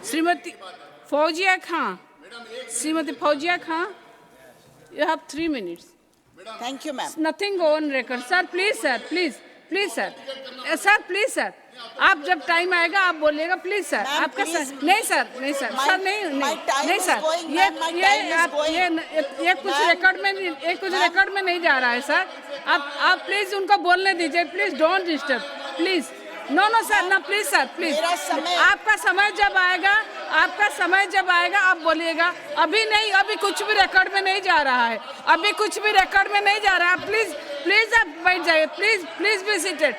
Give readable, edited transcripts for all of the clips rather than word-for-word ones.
Shrimati Fauzia Khan, Shrimati Fauzia Khan, you have 3 minutes. Thank you, ma'am. Nothing go on record. Sir, please, sir, please, please, sir. Sir, please, sir. आप जब time आएगा आप बोलिएगा please sir. आपका sir नहीं sir, नहीं sir, sir नहीं sir, ये कुछ रिकॉर्ड में नहीं जा रहा है सर. आप प्लीज उनको बोलने दीजिए. Please don't disturb please. No sir, ना प्लीज सर, प्लीज. आपका समय जब आएगा आप बोलिएगा. अभी नहीं, अभी कुछ भी रिकॉर्ड में नहीं जा रहा है. अभी कुछ भी रिकॉर्ड में नहीं जा रहा है. प्लीज आप बैठ जाइए. Please be seated.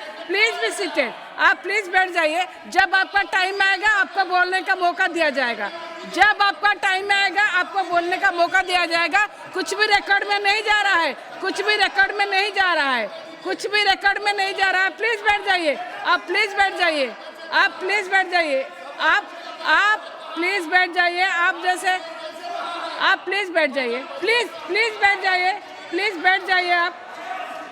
आप प्लीज बैठ जाइए. जब आपका टाइम आएगा आपको बोलने का मौका दिया जाएगा. जब आपका टाइम आएगा आपको बोलने का मौका दिया जाएगा. कुछ भी रिकॉर्ड में नहीं जा रहा है. प्लीज बैठ जाइए. आप प्लीज बैठ जाइए. आप प्लीज बैठ जाइए. आप प्लीज बैठ जाइए. आप प्लीज बैठ जाइए. प्लीज बैठ जाइए.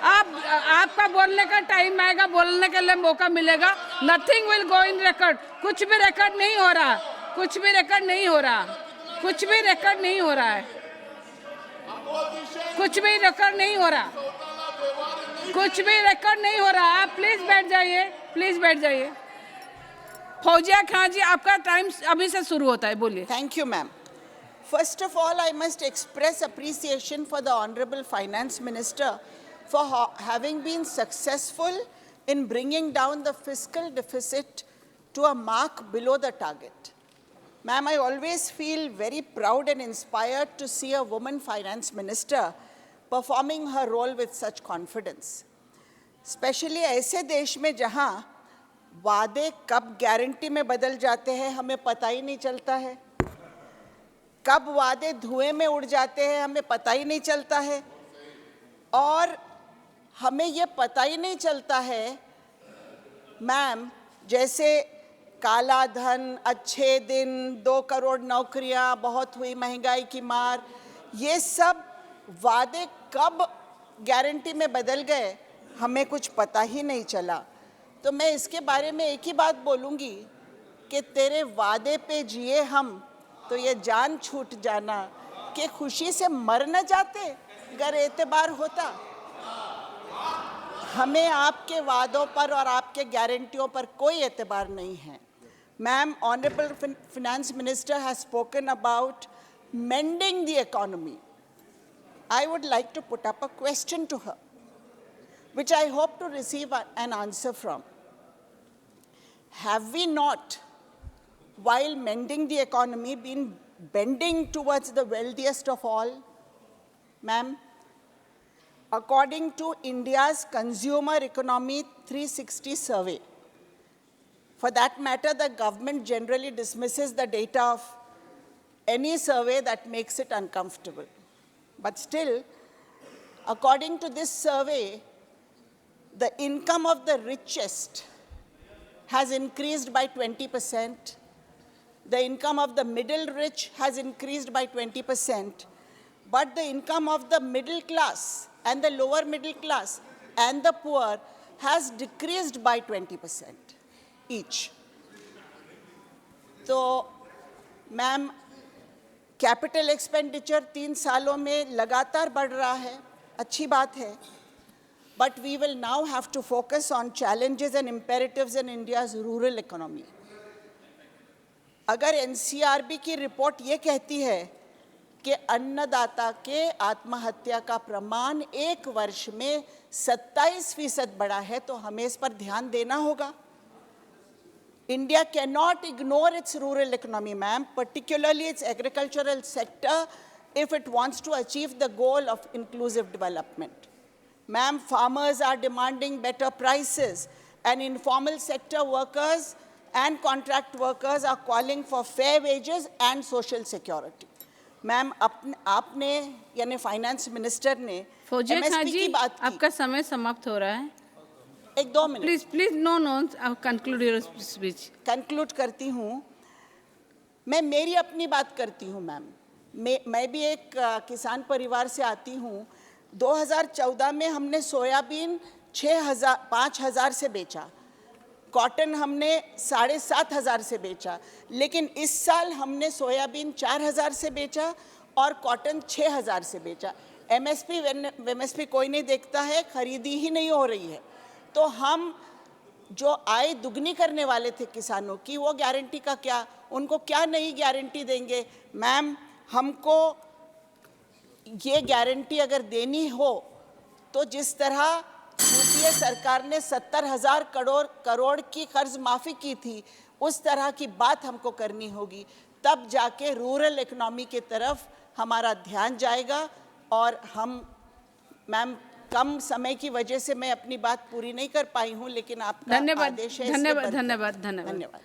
आपका बोलने का टाइम आएगा, बोलने के लिए मौका मिलेगा. Nothing will go in record. कुछ भी रिकॉर्ड नहीं हो रहा है. कुछ भी रिकॉर्ड नहीं हो रहा है. कुछ भी रिकॉर्ड नहीं हो रहा. आप प्लीज बैठ जाइए. फौजिया खां जी, आपका टाइम अभी से शुरू होता है. बोलिए. Thank you, ma'am. First of all, I must express appreciation for the Honorable Finance Minister for having been successful in bringing down the fiscal deficit to a mark below the target. Ma'am, I always feel very proud and inspired to see a woman finance minister performing her role with such confidence. Especially ऐसे देश में जहाँ वादे कब guarantee में बदल जाते हैं हमें पता ही नहीं चलता है. कब वादे धुएं में उड़ जाते हैं हमें पता ही नहीं चलता है. और हमें ये पता ही नहीं चलता है मैम, जैसे काला धन, अच्छे दिन, 2 करोड़ नौकरियां, बहुत हुई महंगाई की मार, ये सब वादे कब गारंटी में बदल गए हमें कुछ पता ही नहीं चला. तो मैं इसके बारे में एक ही बात बोलूँगी कि तेरे वादे पे जिए हम तो ये जान छूट जाना कि खुशी से मर न जाते अगर एतबार होता. हमें आपके वादों पर और आपके गारंटियों पर कोई एतबार नहीं है. Ma'am, honourable finance minister has spoken about mending the economy. I would like to put up a question to her, which I hope to receive an answer from. Have we not, while mending the economy, been bending towards the wealthiest of all? Ma'am, according to India's Consumer Economy 360 survey, for that matter, the government generally dismisses the data of any survey that makes it uncomfortable. But still, according to this survey, the income of the richest has increased by 20%. The income of the middle rich has increased by 20%. But the income of the middle class and the lower middle class and the poor has decreased by 20% each. So, ma'am, capital expenditure 3 सालों में लगातार बढ़ रहा है, अच्छी बात है. But we will now have to focus on challenges and imperatives in India's rural economy. अगर एनसीआरबी की रिपोर्ट ये कहती है कि अन्नदाता के आत्महत्या का प्रमाण 1 वर्ष में 27% बढ़ा है तो हमें इस पर ध्यान देना होगा. India cannot ignore its rural economy, ma'am, particularly its agricultural sector, if it wants to achieve the goal of inclusive development. Ma'am, farmers are demanding better prices, and informal sector workers and contract workers are calling for fair wages and social security. Ma'am, आपने यानी finance minister ने MSP की बात की. आपका समय समाप्त हो रहा है. 1-2 minute please. No conclude your speech. Conclude करती हूँ. मैं मेरी अपनी बात करती हूँ मैम. मैं भी एक किसान परिवार से आती हूँ. 2014 में हमने सोयाबीन 5,000 से बेचा. कॉटन हमने 7,500 से बेचा, लेकिन इस साल हमने सोयाबीन 4,000 से बेचा और कॉटन 6,000 से बेचा। एमएसपी कोई नहीं देखता है, खरीदी ही नहीं हो रही है। तो हम जो आय दुगनी करने वाले थे किसानों की, वो गारंटी का क्या, उनको क्या नई गारंटी देंगे? मैम, हमको ये गारंटी अगर देनी हो तो जिस तरह यूपीए सरकार ने 70,000 करोड़ की कर्ज माफ़ी की थी, उस तरह की बात हमको करनी होगी। तब जाके रूरल इकोनॉमी की तरफ हमारा ध्यान जाएगा। और हम, मैम, कम समय की वजह से मैं अपनी बात पूरी नहीं कर पाई हूँ, लेकिन आपका आदेश है, इसलिए धन्यवाद। धन्यवाद।